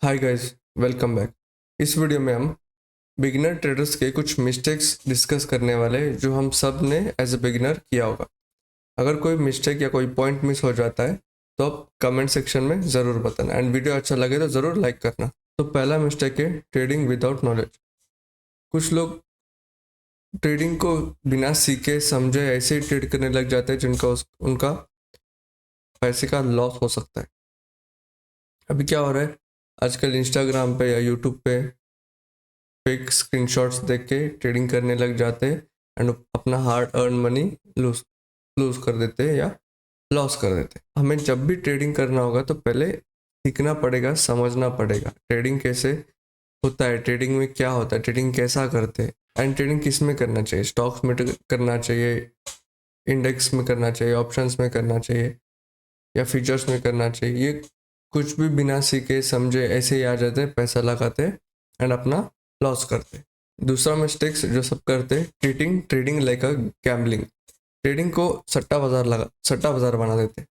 Hi guys, welcome back. इस video में हम बिगिनर ट्रेडर्स के कुछ मिस्टेक्स डिस्कस करने वाले हैं जो हम सब ने एज ए बिगिनर किया होगा। अगर कोई मिस्टेक या कोई पॉइंट मिस हो जाता है तो आप कमेंट सेक्शन में ज़रूर बताना एंड वीडियो अच्छा लगे तो ज़रूर लाइक करना। तो पहला मिस्टेक है ट्रेडिंग विदाउट नॉलेज। कुछ लोग ट्रेडिंग को बिना सीखे समझे ऐसे ही ट्रेड करने लग जाते हैं जिनका उनका पैसे का लॉस हो सकता है। अभी क्या हो रहा है, आजकल इंस्टाग्राम पे या यूट्यूब पे फेक स्क्रीनशॉट्स देख के ट्रेडिंग करने लग जाते हैं एंड अपना hard earn money lose lose कर देते हैं या लॉस कर देते हैं। हमें जब भी ट्रेडिंग करना होगा तो पहले सीखना पड़ेगा, समझना पड़ेगा ट्रेडिंग कैसे होता है, ट्रेडिंग में क्या होता है, ट्रेडिंग कैसा करते हैं एंड ट्रेडिंग किस में करना चाहिए। स्टॉक्स में करना चाहिए, इंडेक्स में करना चाहिए, ऑप्शंस में करना चाहिए या फीचर्स में करना चाहिए। ये कुछ भी बिना सीखे समझे ऐसे ही आ जाते हैं, पैसा लगाते हैं एंड अपना लॉस करते हैं। दूसरा मिस्टेक्स जो सब करते हैं, ट्रेडिंग लाइक अ गैम्बलिंग। ट्रेडिंग को सट्टा बाजार बना देते हैं।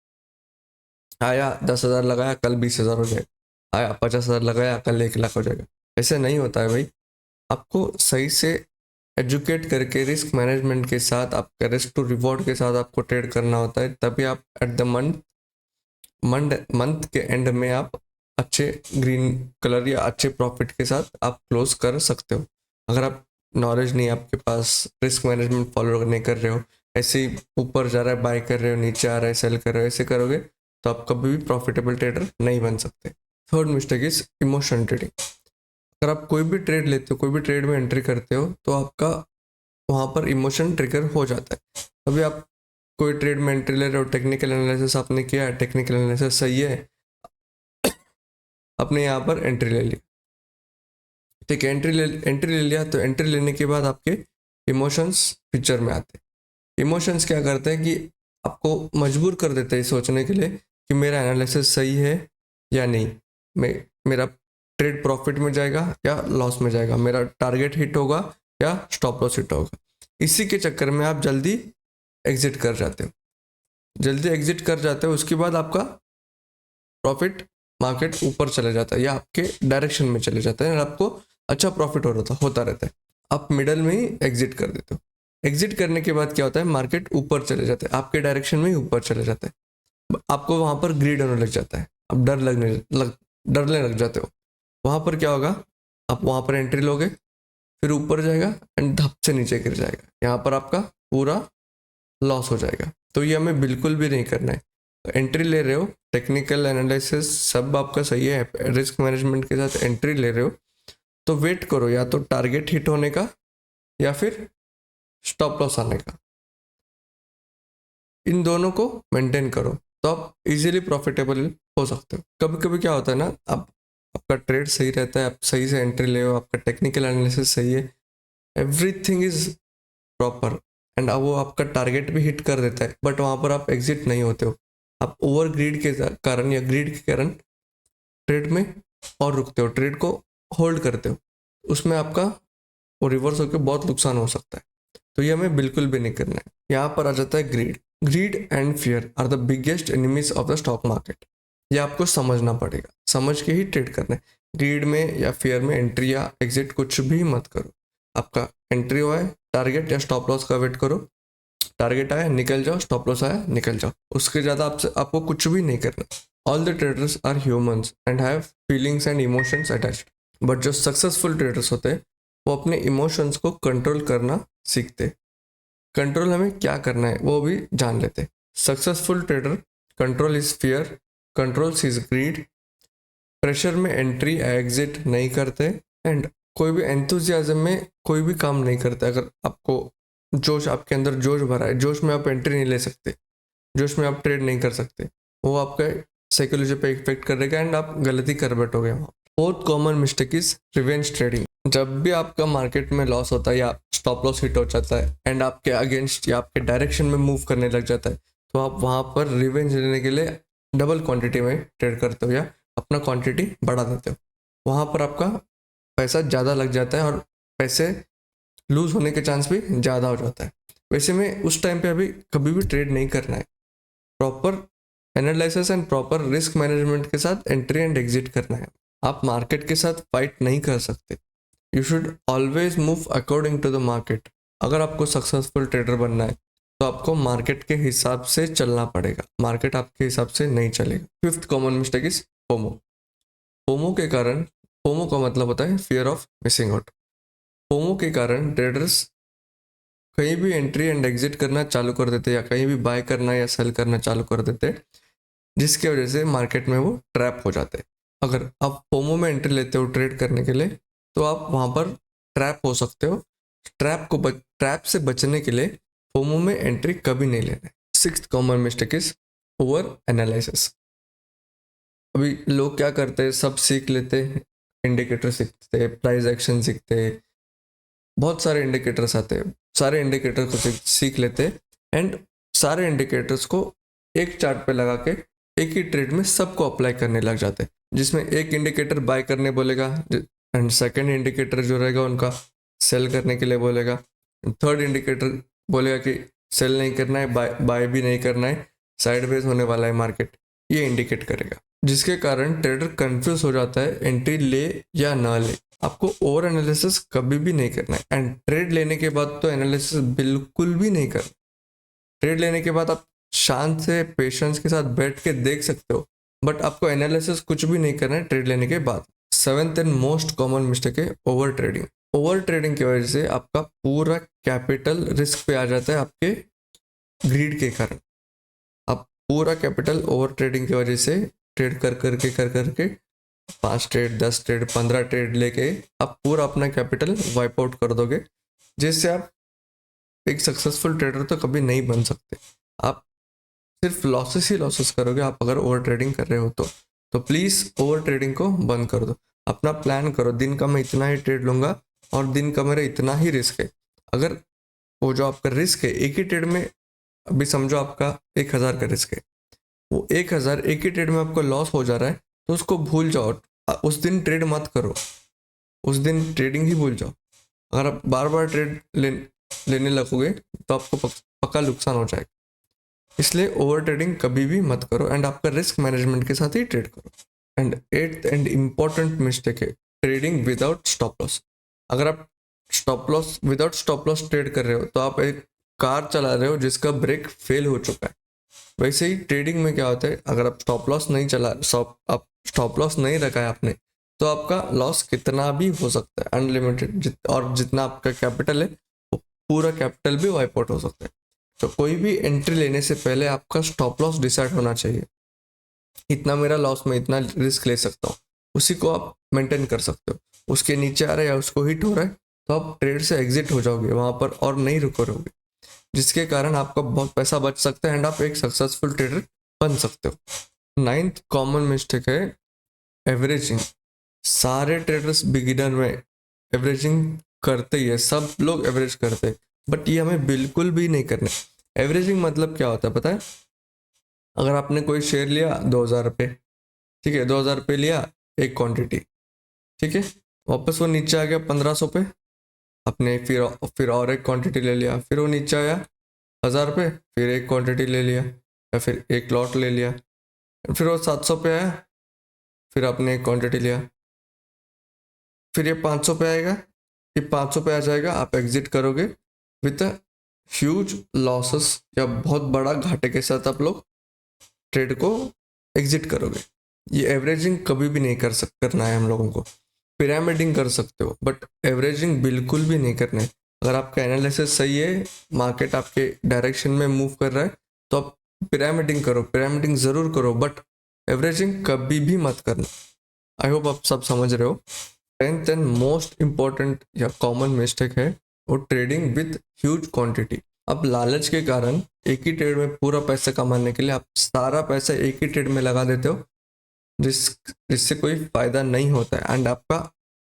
आया 10,000 लगाया, कल 20,000 हो जाएगा। आया 50,000 लगाया, कल 1 लाख हो जाएगा। ऐसे नहीं होता है भाई। आपको सही से एजुकेट करके रिस्क मैनेजमेंट के साथ, आपका रिस्क टू रिवॉर्ड के साथ आपको ट्रेड करना होता है, तभी आप एट द मंथ के एंड में आप अच्छे ग्रीन कलर या अच्छे प्रॉफिट के साथ आप क्लोज कर सकते हो। अगर आप नॉलेज नहीं, आपके पास रिस्क मैनेजमेंट फॉलो नहीं कर रहे हो, ऐसे ही ऊपर जा रहा है बाय कर रहे हो, नीचे आ रहा है सेल कर रहे हो, ऐसे करोगे तो आप कभी भी प्रॉफिटेबल ट्रेडर नहीं बन सकते। Third mistake is emotion trading. अगर आप कोई भी ट्रेड लेते हो, कोई भी ट्रेड में एंट्री करते हो तो आपका वहाँ पर इमोशन ट्रिगर हो जाता है। अभी आप कोई ट्रेड में एंट्री ले रहे हो, टेक्निकल एनालिसिस आपने किया है, टेक्निकल एनालिसिस सही है, आपने यहाँ पर एंट्री ले ली। ठीक है, एंट्री ले लिया तो एंट्री लेने के बाद आपके इमोशंस पिक्चर में आते हैं। इमोशंस क्या करते हैं कि आपको मजबूर कर देते हैं सोचने के लिए कि मेरा एनालिसिस सही है या नहीं, मेरा ट्रेड प्रॉफिट में जाएगा या लॉस में जाएगा, मेरा टारगेट हिट होगा या स्टॉप लॉस हिट होगा। इसी के चक्कर में आप जल्दी एग्जिट कर जाते हो। उसके बाद आपका प्रॉफिट मार्केट ऊपर चले जाता है या आपके डायरेक्शन में चले जाता है और आपको अच्छा प्रॉफिट होता रहता है। आप मिडल में ही एग्जिट कर देते हो। एग्जिट करने के बाद क्या होता है, मार्केट ऊपर चले जाते हैं, आपके डायरेक्शन में ही ऊपर चले जाते हैं। आपको वहाँ पर ग्रीड होने लग जाता है, आप डरने लग जाते हो। वहाँ पर क्या होगा, आप वहाँ पर एंट्री लोगे, फिर ऊपर जाएगा एंड धप से नीचे गिर जाएगा, यहाँ पर आपका पूरा लॉस हो जाएगा। तो ये हमें बिल्कुल भी नहीं करना है। एंट्री ले रहे हो, टेक्निकल एनालिसिस सब आपका सही है, रिस्क मैनेजमेंट के साथ एंट्री ले रहे हो तो वेट करो या तो टारगेट हिट होने का या फिर स्टॉप लॉस आने का। इन दोनों को मेंटेन करो तो आप इजीली प्रॉफिटेबल हो सकते हो। कभी कभी क्या होता है ना, आपका ट्रेड सही रहता है, आप सही से एंट्री ले हो, आपका टेक्निकल एनालिसिस सही है, एवरीथिंग इज प्रॉपर एंड वो आपका टारगेट भी हिट कर देता है, बट वहाँ पर आप एग्जिट नहीं होते हो। आप ओवर ग्रीड के कारण या ग्रीड के कारण ट्रेड में और रुकते हो, ट्रेड को होल्ड करते हो, उसमें आपका वो रिवर्स होकर बहुत नुकसान हो सकता है। तो ये हमें बिल्कुल भी नहीं करना है। यहाँ पर आ जाता है greed and fear are the biggest enemies of the stock market. ये आपको समझना पड़ेगा, समझ के ही ट्रेड करना है। ग्रीड में या फियर में एंट्री या एग्जिट कुछ भी मत करो। आपका एंट्री हुआ है, टारगेट या स्टॉप लॉस का वेट करो, टारगेट आया निकल जाओ, स्टॉप लॉस आया निकल जाओ, उसके ज़्यादा आपको कुछ भी नहीं करना। All the traders are humans and have feelings and emotions attached, but जो सक्सेसफुल ट्रेडर्स होते हैं वो अपने इमोशंस को कंट्रोल करना सीखते। कंट्रोल हमें क्या करना है वो भी जान लेते। Successful trader control is fear, controls is greed, pressure में एंट्री एग्जिट नहीं करते एंड कोई भी एंथुजियाज्म में कोई भी काम नहीं करते। अगर आपको जोश, आपके अंदर जोश भरा है, जोश में आप एंट्री नहीं ले सकते, जोश में आप ट्रेड नहीं कर सकते, वो आपका साइकोलॉजी पे इफेक्ट करेगा एंड आप गलती कर बैठोगे वहाँ। Fourth common mistake is revenge trading. जब भी आपका मार्केट में लॉस होता है या स्टॉप लॉस हिट हो जाता है एंड आपके अगेंस्ट या आपके डायरेक्शन में मूव करने लग जाता है, तो आप वहाँ पर रिवेंज लेने के लिए डबल क्वांटिटी में ट्रेड करते हो या अपना क्वांटिटी बढ़ा देते हो। वहाँ पर आपका पैसा ज़्यादा लग जाता है और पैसे लूज होने के चांस भी ज़्यादा हो जाता है। वैसे में उस टाइम पे अभी कभी भी ट्रेड नहीं करना है। Proper analysis and proper risk management के साथ एंट्री एंड एग्जिट करना है। आप मार्केट के साथ फाइट नहीं कर सकते। You should always move according to the market. अगर आपको सक्सेसफुल ट्रेडर बनना है तो आपको मार्केट के हिसाब से चलना पड़ेगा, मार्केट आपके हिसाब से नहीं चलेगा। Fifth common mistake is FOMO. FOMO के कारण, फोमो का मतलब होता है fear of missing out. FOMO के कारण ट्रेडर्स कहीं भी एंट्री एंड एग्जिट करना चालू कर देते या कहीं भी बाय करना या सेल करना चालू कर देते, जिसकी वजह से मार्केट में वो ट्रैप हो जाते हैं। अगर आप फोमो में एंट्री लेते हो ट्रेड करने के लिए तो आप वहाँ पर ट्रैप हो सकते हो। ट्रैप से बचने के लिए फोमो में एंट्री कभी नहीं लेना है। Sixth common mistake is over analysis. अभी लोग क्या करते हैं, सब सीख लेते हैं, इंडिकेटर सीखते हैं, प्राइस एक्शन सीखते हैं, बहुत सारे इंडिकेटर्स आते हैं, सारे इंडिकेटर को सीख लेते हैं एंड सारे इंडिकेटर्स को एक चार्ट पे लगा के एक ही ट्रेड में सबको अप्लाई करने लग जाते हैं, जिसमें एक इंडिकेटर बाय करने बोलेगा एंड सेकंड इंडिकेटर जो रहेगा उनका सेल करने के लिए बोलेगा, थर्ड इंडिकेटर बोलेगा कि सेल नहीं करना है, बाय भी नहीं करना है, साइडवेज होने वाला है मार्केट, ये इंडिकेट करेगा, जिसके कारण ट्रेडर कंफ्यूज हो जाता है एंट्री ले या ना ले। आपको ओवर एनालिसिस कभी भी नहीं करना है एंड ट्रेड लेने के बाद तो एनालिसिस बिल्कुल भी नहीं करना। ट्रेड लेने के बाद आप शांत से पेशेंस के साथ बैठ के देख सकते हो, बट आपको एनालिसिस कुछ भी नहीं करना है ट्रेड लेने के बाद। Seventh and most common mistake है ओवर ट्रेडिंग। ओवर ट्रेडिंग की वजह से आपका पूरा कैपिटल रिस्क पे आ जाता है, आपके ग्रीड के कारण। आप पूरा कैपिटल ओवर ट्रेडिंग की वजह से ट्रेड कर करके 5 ट्रेड 10 ट्रेड 15 ट्रेड लेके आप पूरा अपना कैपिटल वाइप आउट कर दोगे, जिससे आप एक सक्सेसफुल ट्रेडर तो कभी नहीं बन सकते। आप सिर्फ लॉसेस ही लॉसेस करोगे आप अगर ओवर ट्रेडिंग कर रहे हो तो प्लीज़ ओवर ट्रेडिंग को बंद कर दो। अपना प्लान करो, दिन का मैं इतना ही ट्रेड लूँगा और दिन का मेरा इतना ही रिस्क है। अगर वो जो आपका रिस्क है एक ही ट्रेड में, अभी समझो आपका 1,000 का रिस्क है, वो 1,000 एक ही ट्रेड में आपको लॉस हो जा रहा है तो उसको भूल जाओ, उस दिन ट्रेड मत करो, उस दिन ट्रेडिंग ही भूल जाओ। अगर आप बार बार लेने लगोगे तो आपको पक्का नुकसान हो जाएगा। इसलिए ओवर ट्रेडिंग कभी भी मत करो एंड आपका रिस्क मैनेजमेंट के साथ ही ट्रेड करो। And eighth and important mistake है ट्रेडिंग विदाउट स्टॉप लॉस। अगर आप विदाउट स्टॉप लॉस ट्रेड कर रहे हो तो आप एक कार चला रहे हो जिसका ब्रेक फेल हो चुका है। वैसे ही ट्रेडिंग में क्या होता है, अगर आप स्टॉप लॉस नहीं रखा है आपने तो आपका लॉस कितना भी हो सकता है, अनलिमिटेड, और जितना आपका कैपिटल है वो पूरा कैपिटल भी वाइप आउट हो सकता है। तो कोई भी एंट्री लेने से पहले आपका स्टॉप लॉस डिसाइड होना चाहिए, इतना मेरा लॉस में इतना रिस्क ले सकता हूँ, उसी को आप मेंटेन कर सकते हो। उसके नीचे आ रहा है या उसको हिट हो रहा है तो आप ट्रेड से एग्जिट हो जाओगे वहाँ पर और नहीं रुकोगे, जिसके कारण आपका बहुत पैसा बच सकता है एंड आप एक सक्सेसफुल ट्रेडर बन सकते हो। नाइन्थ कॉमन मिस्टेक है एवरेजिंग। सारे ट्रेडर्स बिगिनर में एवरेजिंग करते ही है, सब लोग एवरेज करते हैं, बट ये हमें बिल्कुल भी नहीं करना। एवरेजिंग मतलब क्या होता है पता है? अगर आपने कोई शेयर लिया 2,000 रुपये, ठीक है, 2,000 रुपये लिया एक क्वांटिटी, ठीक है, वापस वो नीचे आ गया 1,500 पे, आपने फिर और एक क्वांटिटी ले लिया, फिर वो नीचे आया 1,000 रुपये, फिर एक क्वांटिटी ले लिया या फिर एक लॉट ले लिया, फिर वो 700 पे आया, फिर आपने एक क्वांटिटी लिया, फिर ये 500 पे आएगा, ये 500 पे आ जाएगा, आप एग्जिट करोगे विथ अ ह्यूज लॉसेस या बहुत बड़ा घाटे के साथ आप लोग ट्रेड को एग्जिट करोगे। ये एवरेजिंग कभी भी नहीं करना है हम लोगों को। पिरामिडिंग कर सकते हो बट एवरेजिंग बिल्कुल भी नहीं करना है। अगर आपका एनालिसिस सही है, मार्केट आपके डायरेक्शन में मूव कर रहा है तो आप पिरामिडिंग करो, पिरामिडिंग ज़रूर करो, बट एवरेजिंग कभी भी मत करना। आई होप आप सब समझ रहे हो। 10th एंड मोस्ट इम्पॉर्टेंट या कॉमन मिस्टेक है वो ट्रेडिंग विथ ह्यूज क्वांटिटी। अब लालच के कारण एक ही ट्रेड में पूरा पैसा कमाने के लिए आप सारा पैसा एक ही ट्रेड में लगा देते हो, जिससे कोई फायदा नहीं होता है एंड आपका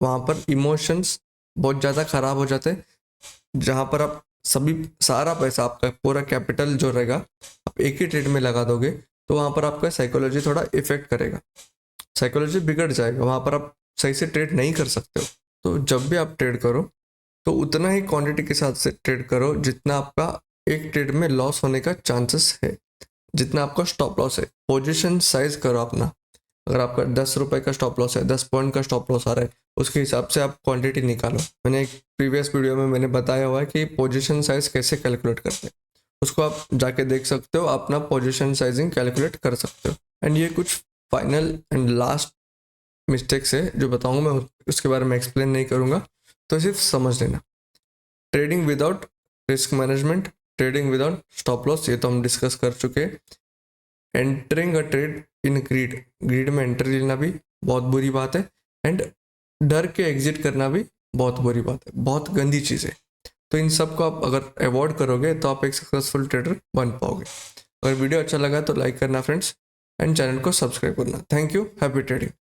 वहाँ पर इमोशंस बहुत ज़्यादा खराब हो जाते हैं। जहाँ पर आप सारा पैसा, आपका पूरा कैपिटल जो रहेगा आप एक ही ट्रेड में लगा दोगे तो वहाँ पर आपका साइकोलॉजी थोड़ा इफेक्ट करेगा, साइकोलॉजी बिगड़ जाएगा, वहाँ पर आप सही से ट्रेड नहीं कर सकते हो। तो जब भी आप ट्रेड करो तो उतना ही क्वांटिटी के साथ से ट्रेड करो जितना आपका एक ट्रेड में लॉस होने का चांसेस है, जितना आपका स्टॉप लॉस है। पोजीशन साइज करो अपना, अगर आपका 10 रुपये का स्टॉप लॉस है, 10 पॉइंट का स्टॉप लॉस आ रहा है, उसके हिसाब से आप क्वांटिटी निकालो। मैंने एक प्रीवियस वीडियो में मैंने बताया हुआ है कि पोजीशन साइज कैसे कैलकुलेट करते हैं, उसको आप जाके देख सकते हो, अपना पोजीशन साइजिंग कैलकुलेट कर सकते हो। एंड ये कुछ फाइनल एंड लास्ट मिस्टेक्स है जो बताऊंगा, मैं उसके बारे में एक्सप्लेन नहीं करूंगा, तो सिर्फ समझ लेना। Trading without risk management, trading without stop loss, ये तो हम डिस्कस कर चुके हैं। Entering a trade in greed, greed में एंट्री लेना भी बहुत बुरी बात है, एंड डर के एग्जिट करना भी बहुत बुरी बात है, बहुत गंदी चीज़ है। तो इन सब को आप अगर अवॉइड करोगे तो आप एक सक्सेसफुल ट्रेडर बन पाओगे। अगर वीडियो अच्छा लगा तो लाइक करना फ्रेंड्स, एंड चैनल को सब्सक्राइब करना। Thank you, happy trading.